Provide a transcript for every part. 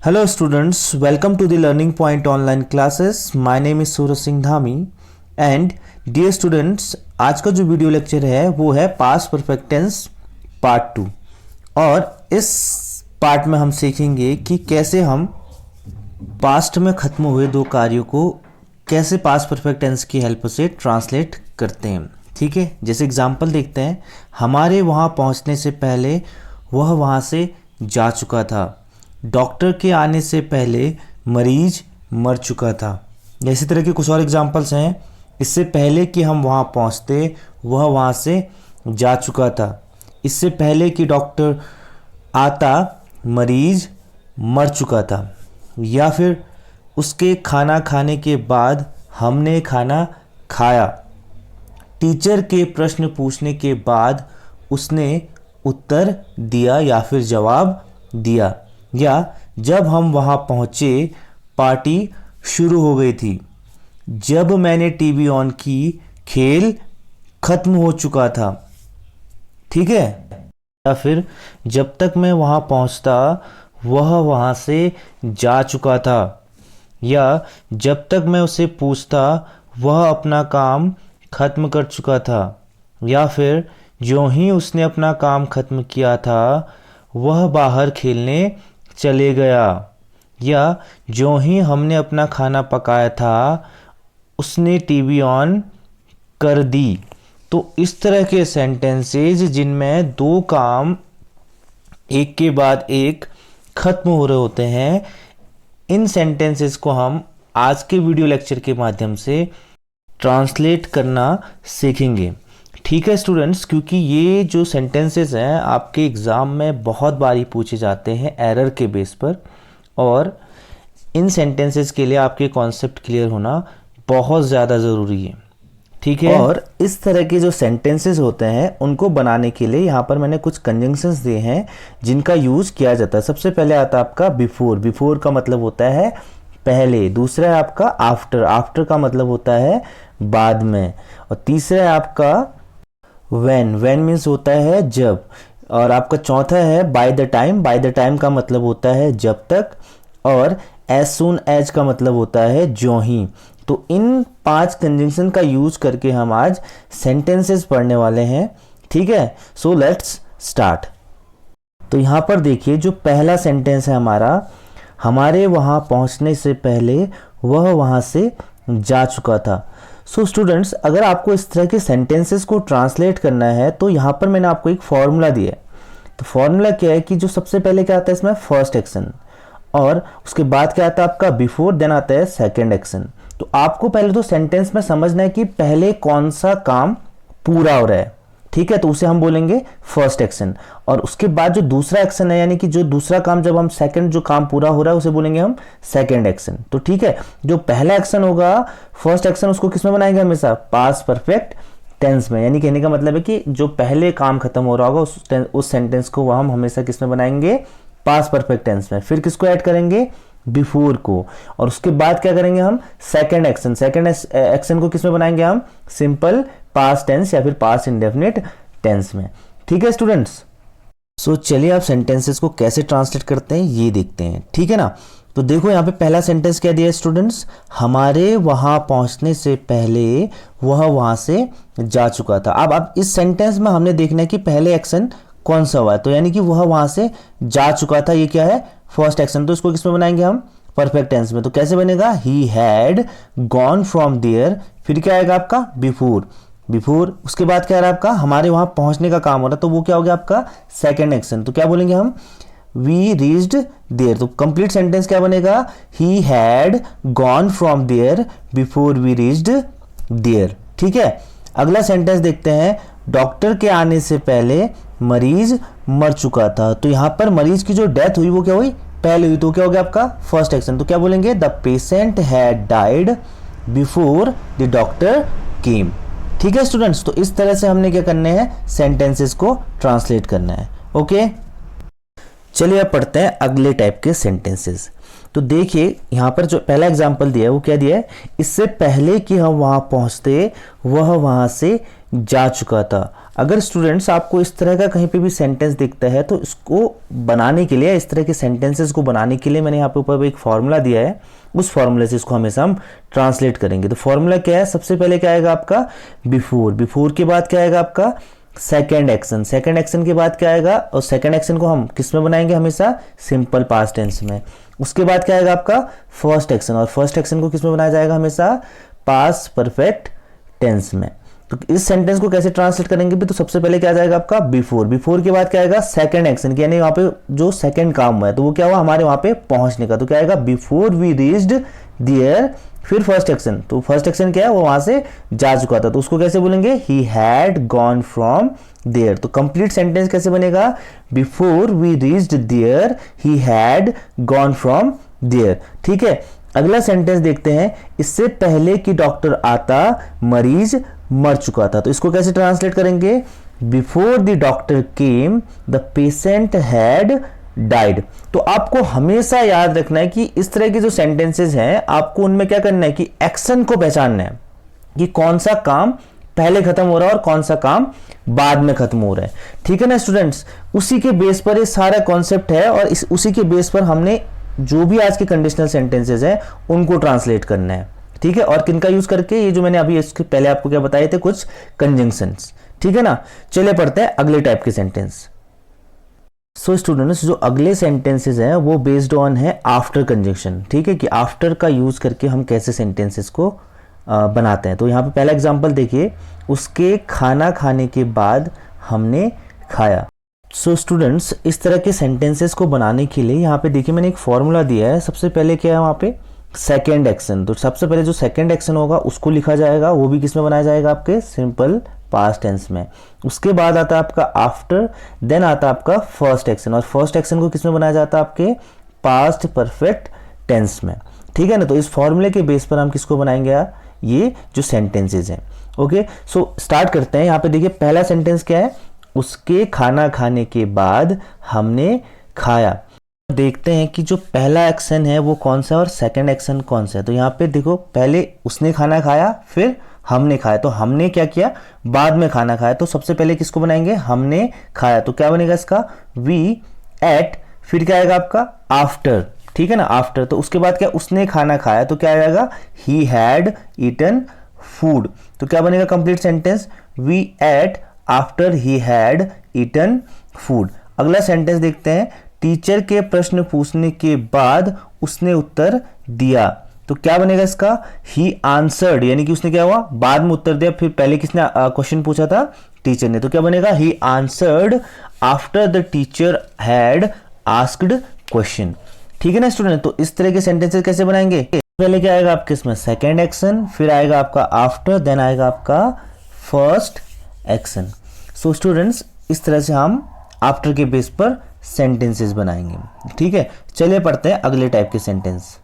Hello students, welcome to the Learning Point online classes. My name is Suraj Singh Dhami and dear students, आज का जो video lecture है वो है पास्ट परफेक्ट टेंस पार्ट 2 और इस पार्ट में हम सीखेंगे कि कैसे हम पास्ट में ख़त्म हुए दो कार्यों को कैसे पास्ट परफेक्ट टेंस की हेल्प से ट्रांसलेट करते हैं। ठीक है, जैसे एग्जांपल देखते हैं। हमारे वहाँ पहुँचने से पहले वह वहाँ से जा चुका था। डॉक्टर के आने से पहले मरीज मर चुका था। इसी तरह के कुछ और एग्जांपल्स हैं। इससे पहले कि हम वहाँ पहुँचते वह वहाँ से जा चुका था। इससे पहले कि डॉक्टर आता मरीज मर चुका था। या फिर उसके खाना खाने के बाद हमने खाना खाया। टीचर के प्रश्न पूछने के बाद उसने उत्तर दिया या फिर जवाब दिया। या जब हम वहाँ पहुँचे पार्टी शुरू हो गई थी। जब मैंने टीवी ऑन की खेल खत्म हो चुका था। ठीक है। या फिर जब तक मैं वहाँ पहुँचता वह वहाँ से जा चुका था। या जब तक मैं उसे पूछता वह अपना काम खत्म कर चुका था। या फिर जो ही उसने अपना काम खत्म किया था वह बाहर खेलने चले गया। या जो ही हमने अपना खाना पकाया था उसने टीवी ऑन कर दी। तो इस तरह के सेंटेंसेज जिनमें दो काम एक के बाद एक खत्म हो रहे होते हैं, इन सेंटेंसेस को हम आज के वीडियो लेक्चर के माध्यम से ट्रांसलेट करना सीखेंगे। ठीक है स्टूडेंट्स, क्योंकि ये जो सेंटेंसेस हैं आपके एग्ज़ाम में बहुत बारी पूछे जाते हैं एरर के बेस पर, और इन सेंटेंसेस के लिए आपके कॉन्सेप्ट क्लियर होना बहुत ज़्यादा ज़रूरी है। ठीक है। और इस तरह के जो सेंटेंसेस होते हैं उनको बनाने के लिए यहाँ पर मैंने कुछ कंजंक्शंस दिए हैं जिनका यूज़ किया जाता है। सबसे पहले आता है आपका बिफोर। बिफोर का मतलब होता है पहले। दूसरा है आपका आफ्टर। आफ्टर का मतलब होता है बाद में। और तीसरा है आपका व्हेन। व्हेन मीन्स होता है जब। और आपका चौथा है bye the time. By the time का मतलब होता है जब तक। और एज सून एज का मतलब होता है जो ही। तो इन 5 कंजंक्शन का यूज करके हम आज सेंटेंसेस पढ़ने वाले हैं। ठीक है, सो लेट्स स्टार्ट। तो यहाँ पर देखिए जो पहला सेंटेंस है हमारा, हमारे वहाँ पहुँचने से पहले वह वहाँ से जा चुका था। सो स्टूडेंट्स, अगर आपको इस तरह के सेंटेंसेस को ट्रांसलेट करना है तो यहाँ पर मैंने आपको एक फॉर्मूला दिया है। तो फॉर्मूला क्या है कि जो सबसे पहले क्या आता है इसमें फर्स्ट एक्शन, और उसके बाद क्या आता है आपका बिफोर, देन आता है सेकंड एक्शन। तो आपको पहले तो सेंटेंस में समझना है कि पहले कौन सा काम पूरा हो रहा है। ठीक है, तो उसे हम बोलेंगे फर्स्ट एक्शन। और उसके बाद जो दूसरा एक्शन है, यानी कि जो दूसरा काम जब हम सेकंड जो काम पूरा हो रहा है उसे बोलेंगे हम सेकंड एक्शन। तो ठीक है, जो पहला एक्शन होगा फर्स्ट एक्शन उसको किस में बनाएंगे हमेशा पास्ट परफेक्ट टेंस में। यानी कहने का मतलब है कि जो पहले काम खत्म हो रहा होगा उस सेंटेंस को हम हमेशा किस में बनाएंगे पास्ट परफेक्ट टेंस में। फिर किसको ऐड करेंगे बिफोर को। और उसके बाद क्या करेंगे हम सेकंड एक्शन। सेकंड एक्शन को किस में बनाएंगे हम सिंपल पास्ट टेंस या फिर पास्ट इंडेफिनिट टेंस में। ठीक है स्टूडेंट्स, सो चलिए आप सेंटेंसेस को कैसे ट्रांसलेट करते हैं ये देखते हैं। ठीक है ना। तो देखो यहाँ पे पहला सेंटेंस क्या दिया है स्टूडेंट्स, हमारे वहाँ पहुँचने से पहले वह वहाँ से जा चुका था। अब इस सेंटेंस में हमने देखना है कि पहले एक्शन कौन सा हुआ है। तो यानी कि वह वहाँ से जा चुका था, ये क्या है फर्स्ट एक्शन। तो इसको किसमें बनाएंगे हम परफेक्ट टेंस में। तो कैसे बनेगा he had gone from there. फिर क्या आएगा आपका बिफोर। बिफोर उसके बाद क्या आ रहा है आपका हमारे वहां पहुंचने का काम हो रहा है, तो वो क्या हो गया आपका सेकंड एक्शन। तो क्या बोलेंगे हम वी रीच्ड देयर। तो कंप्लीट सेंटेंस क्या बनेगा he had gone from there before we reached there. ठीक है, अगला सेंटेंस देखते हैं। डॉक्टर के आने से पहले मरीज मर चुका था। तो यहां पर मरीज की जो डेथ हुई वो क्या हुई पहले हुई, तो क्या हो गया आपका फर्स्ट एक्शन। तो क्या बोलेंगे the patient had died before the doctor केम। ठीक है स्टूडेंट्स, तो इस तरह से हमने क्या करने हैं सेंटेंसेस को ट्रांसलेट करना है। ओके, चलिए अब पढ़ते हैं अगले टाइप के सेंटेंसेस। तो देखिए यहाँ पर जो पहला एग्जाम्पल दिया है वो क्या दिया है, इससे पहले कि हम वहाँ पहुँचते वह वहाँ से जा चुका था। अगर स्टूडेंट्स आपको इस तरह का कहीं पे भी सेंटेंस दिखता है तो इसको बनाने के लिए, इस तरह के सेंटेंसेस को बनाने के लिए मैंने यहाँ पे ऊपर एक फॉर्मूला दिया है, उस फॉर्मूले से इसको हमेशा हम ट्रांसलेट करेंगे। तो फॉर्मूला क्या है, सबसे पहले क्या आएगा आपका बिफोर, बिफोर के बाद क्या आएगा आपका सेकेंड एक्शन, सेकेंड एक्शन के बाद क्या आएगा, और सेकेंड एक्शन को हम किस में बनाएंगे, हमेशा सिंपल पास्ट टेंस में। उसके बाद क्या आएगा आपका फर्स्ट एक्शन, और फर्स्ट एक्शन को किस में बनाया जाएगा, हमेशा पास्ट परफेक्ट टेंस में। तो इस सेंटेंस को कैसे ट्रांसलेट करेंगे भी, तो सबसे पहले क्या आ जाएगा आपका बिफोर, बिफोर के बाद क्या आएगा सेकंड एक्शन, यानी वहां पे जो सेकंड काम हुआ है तो वो क्या हुआ हमारे वहां पे पहुंचने का, तो क्या आएगा बिफोर वी रीच्ड देयर, फिर फर्स्ट एक्शन, तो फर्स्ट एक्शन क्या है वो वहां से जा चुका था, तो उसको कैसे बोलेंगे, he had gone from there. तो कंप्लीट सेंटेंस कैसे बनेगा, before we reached there he had gone from there. ठीक है, अगला सेंटेंस देखते हैं, इससे पहले कि डॉक्टर आता मरीज मर चुका था। तो इसको कैसे ट्रांसलेट करेंगे, before the doctor came the patient had died. तो आपको हमेशा याद रखना है कि इस तरह के जो सेंटेंसेस हैं आपको उनमें क्या करना है कि एक्शन को पहचानना है कि कौन सा काम पहले खत्म हो रहा है और कौन सा काम बाद में खत्म हो रहा है। ठीक है ना स्टूडेंट्स, उसी के बेस पर ये सारा कॉन्सेप्ट है और उसी के बेस पर हमने जो भी आज के कंडीशनल सेंटेंसेस हैं उनको ट्रांसलेट करना है। ठीक है, और किनका यूज करके, ये जो मैंने अभी इसके पहले आपको क्या बताए थे, कुछ कंजंक्शंस। ठीक है ना, चलिए पढ़ते हैं अगले टाइप के सेंटेंस। सो स्टूडेंट्स, जो अगले सेंटेंसेस हैं वो बेस्ड ऑन है आफ्टर कंजंक्शन। ठीक है, कि आफ्टर का यूज करके हम कैसे सेंटेंसेस को बनाते हैं। तो यहाँ पे पहला एग्जांपल देखिए, उसके खाना खाने के बाद हमने खाया। सो स्टूडेंट्स, इस तरह के सेंटेंसेस को बनाने के लिए यहाँ पे देखिए मैंने एक फॉर्मूला दिया है। सबसे पहले क्या है वहाँ पे सेकेंड एक्शन, तो सबसे पहले जो सेकेंड एक्शन होगा उसको लिखा जाएगा, वो भी किसमें बनाया जाएगा, आपके सिंपल पास्ट टेंस में। उसके बाद आता है आपका आफ्टर, देन आता है आपका फर्स्ट एक्शन, और फर्स्ट एक्शन को किसमें बनाया जाता है, आपके पास्ट परफेक्ट टेंस में। ठीक है ना, तो इस फॉर्मूले के बेस पर हम किसको बनाएंगे यार, ये जो सेंटेंसेज हैं। ओके, सो स्टार्ट करते हैं। यहाँ पे देखिए पहला सेंटेंस क्या है, उसके खाना खाने के बाद हमने खाया। देखते हैं कि जो पहला एक्शन है वो कौन सा और सेकंड एक्शन कौन सा है। तो यहाँ पे देखो, पहले उसने खाना खाया फिर हमने खाया, तो हमने क्या किया, बाद में खाना खाया, तो सबसे पहले किसको बनाएंगे, हमने खाया, तो क्या बनेगा इसका, वी एट, फिर क्या आएगा आपका आफ्टर। ठीक है ना, आफ्टर, तो उसके बाद क्या, उसने खाना खाया, तो क्या आएगा, ही हैड ईटन फूड। तो क्या बनेगा complete sentence, we ate after he had eaten food. अगला सेंटेंस देखते हैं, टीचर के प्रश्न पूछने के बाद उसने उत्तर दिया। तो क्या बनेगा इसका, ही आंसर्ड, यानी कि उसने क्या हुआ, बाद में उत्तर दिया, फिर पहले किसने क्वेश्चन पूछा था, टीचर ने। तो क्या बनेगा, he answered after the teacher had asked question. ठीक है ना स्टूडेंट, तो इस तरह के सेंटेंसेस कैसे बनाएंगे, पहले क्या आएगा आपके इसमें सेकेंड एक्शन, फिर आएगा आपका आफ्टर, देन आएगा आपका फर्स्ट एक्शन। सो स्टूडेंट्स, इस तरह से हम आफ्टर के बेस पर सेंटेंसेस बनाएंगे। ठीक है, चलिए पढ़ते हैं अगले टाइप के सेंटेंस।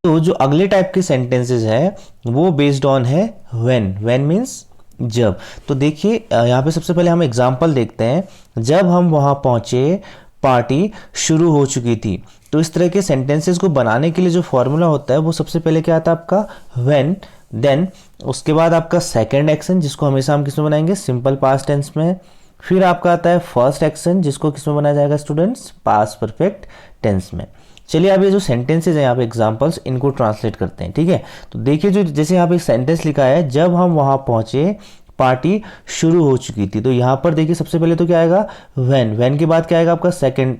तो जो अगले टाइप के सेंटेंसेस है वो बेस्ड ऑन है व्हेन, व्हेन मीन्स जब। तो देखिए यहाँ पे सबसे पहले हम एग्जांपल देखते हैं, जब हम वहां पहुंचे पार्टी शुरू हो चुकी थी। तो इस तरह के सेंटेंसेस को बनाने के लिए जो फॉर्मूला होता है वो सबसे पहले क्या आता है आपका व्हेन, देन उसके बाद आपका सेकेंड एक्शन जिसको हमेशा हम किसमें बनाएंगे, सिंपल पास्ट टेंस में। फिर आपका आता है फर्स्ट एक्शन जिसको किसमें बनाया जाएगा स्टूडेंट्स, पास्ट परफेक्ट टेंस में। चलिए अब ये जो सेंटेंसेज हैं यहाँ पे एग्जांपल्स, इनको ट्रांसलेट करते हैं। ठीक है, तो देखिए जो जैसे यहाँ पे एक सेंटेंस लिखा है, जब हम वहां पहुंचे पार्टी शुरू हो चुकी थी। तो यहाँ पर देखिए सबसे पहले तो क्या आएगा व्हेन, व्हेन के बाद क्या आएगा आपका सेकेंड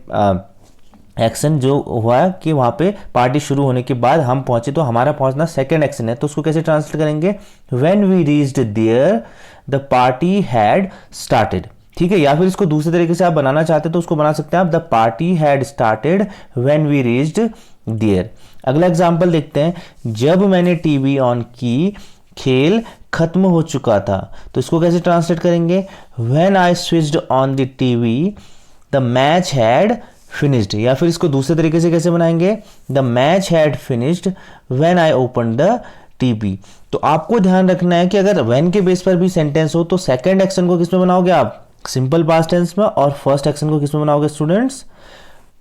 एक्शन जो हुआ कि वहां पे पार्टी शुरू होने के बाद हम पहुंचे, तो हमारा पहुंचना सेकेंड एक्शन है। तो उसको कैसे ट्रांसलेट करेंगे, when we reached there the party had started. ठीक है, या फिर इसको दूसरे तरीके से आप बनाना चाहते हैं तो उसको बना सकते हैं आप, the party had started when we reached there. अगला एग्जांपल देखते हैं, जब मैंने टीवी ऑन की खेल खत्म हो चुका था। तो इसको कैसे ट्रांसलेट करेंगे, when I switched on the TV the match had finished. या फिर इसको दूसरे तरीके से कैसे बनाएंगे, the match had finished when I open the TV. तो आपको ध्यान रखना है कि अगर व्हेन के बेस पर भी सेंटेंस हो तो सेकंड एक्शन को किसमें बनाओगे आप, सिंपल पास्ट टेंस में, और फर्स्ट एक्शन को किसमें बनाओगे स्टूडेंट्स,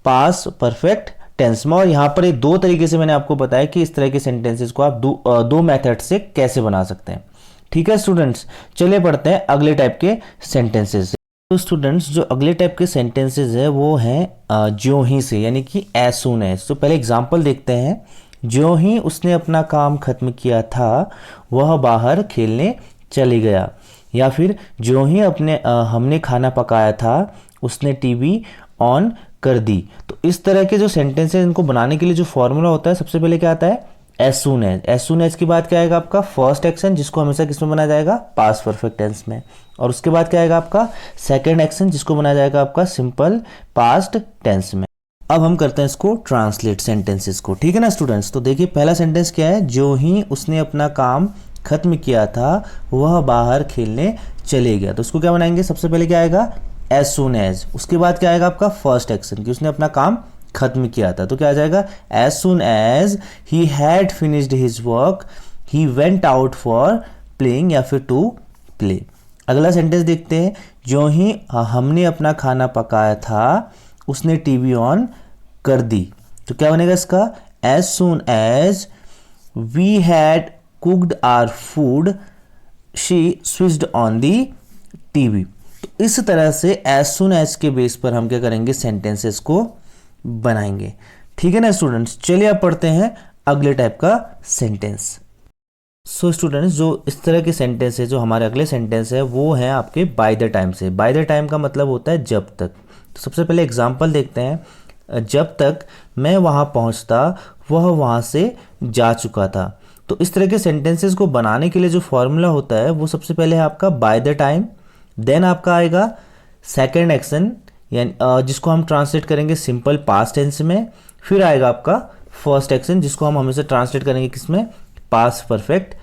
पास्ट परफेक्ट टेंस में। और यहाँ पर ये दो तरीके से मैंने आपको बताया कि इस तरह के सेंटेंसेस को आप दो मेथड से कैसे बना सकते हैं। ठीक है स्टूडेंट्स, चलिए पढ़ते हैं अगले टाइप के सेंटेंसेस। तो स्टूडेंट्स जो अगले टाइप के सेंटेंसेस है वो हैं ज्यों ही से, यानी कि एज सून एज। तो पहले एग्जांपल देखते हैं। ज्यों ही उसने अपना काम खत्म किया था वह बाहर खेलने चले गया। या फिर ज्यों ही हमने खाना पकाया था उसने टीवी ऑन कर दी। तो इस तरह के जो सेंटेंसेस इनको बनाने के लिए जो फॉर्मूला होता है, सबसे पहले क्या आता है, as soon as. As soon as के बाद क्या आएगा आपका फर्स्ट एक्शन, जिसको हमेशा किसमें बनाया जाएगा, पास्ट परफेक्ट टेंस में। और उसके बाद क्या आएगा आपका सेकंड एक्शन, जिसको बनाया जाएगा आपका सिंपल पास्ट टेंस में। अब हम करते हैं इसको ट्रांसलेट सेंटेंसेस को। ठीक है ना स्टूडेंट्स, तो देखिए पहला सेंटेंस क्या है, जो ही उसने अपना काम खत्म किया था वह बाहर खेलने चले गया। तो उसको क्या बनाएंगे, सबसे पहले क्या आएगा, एज सून एज। उसके बाद क्या आएगा आपका फर्स्ट एक्शन, कि उसने अपना काम खत्म किया था। तो क्या आ जाएगा, as soon as he had finished his work he went out for playing, या फिर टू प्ले। अगला सेंटेंस देखते हैं, जो ही हमने अपना खाना पकाया था उसने टीवी ऑन कर दी। तो क्या बनेगा इसका, as soon as we had cooked our food she switched on the TV. तो इस तरह से एज सून एज के बेस पर हम क्या करेंगे, सेंटेंसेस को बनाएंगे। ठीक है ना स्टूडेंट्स, चलिए अब पढ़ते हैं अगले टाइप का सेंटेंस। सो स्टूडेंट्स जो इस तरह के सेंटेंस है, जो हमारे अगले सेंटेंस है वो है आपके बाय द टाइम से। बाय द टाइम का मतलब होता है जब तक। तो सबसे पहले एग्जांपल देखते हैं, जब तक मैं वहां पहुंचता वह वहां से जा चुका था। तो इस तरह के सेंटेंसेस को बनाने के लिए जो फॉर्मूला होता है वो सबसे पहले है आपका बाय द टाइम, देन आपका आएगा सेकेंड एक्शन, यानी जिसको हम ट्रांसलेट करेंगे सिंपल पास्ट टेंस में। फिर आएगा आपका फर्स्ट एक्शन, जिसको हम हमेशा ट्रांसलेट करेंगे किसमें, पास्ट परफेक्ट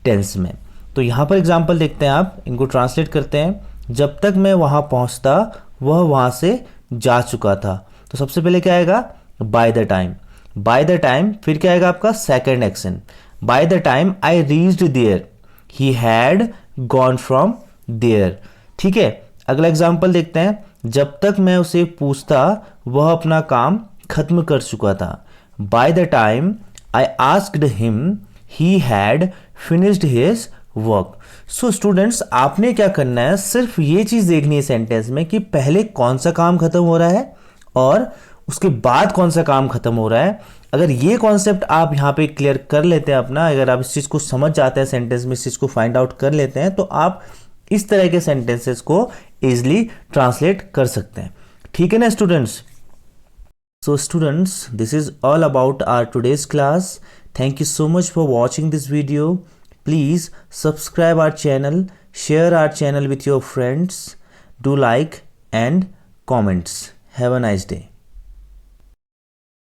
टेंस में। तो यहाँ पर एग्जांपल देखते हैं, आप इनको ट्रांसलेट करते हैं। जब तक मैं वहाँ पहुँचता वह वहाँ से जा चुका था। तो सबसे पहले क्या आएगा, by the time. By the time, फिर क्या आएगा आपका second action, by the time I reached there he had gone from there. ठीक है, अगला एग्जाम्पल देखते हैं, जब तक मैं उसे पूछता वह अपना काम खत्म कर चुका था। Bye the time I asked him he had finished his work. So students आपने क्या करना है, सिर्फ ये चीज देखनी है सेंटेंस में कि पहले कौन सा काम खत्म हो रहा है और उसके बाद कौन सा काम खत्म हो रहा है। अगर ये कॉन्सेप्ट आप यहाँ पे क्लियर कर लेते हैं अपना, अगर आप इस चीज को समझ जाते हैं सेंटेंस में, इस चीज को फाइंड आउट कर लेते हैं, तो आप इस तरह के सेंटेंसेस को इजिली ट्रांसलेट कर सकते हैं। ठीक है ना students. So students this is all about our today's class. Thank you so much for watching this video. Please subscribe our channel, share our channel with your friends, do like and comments. Have a nice day.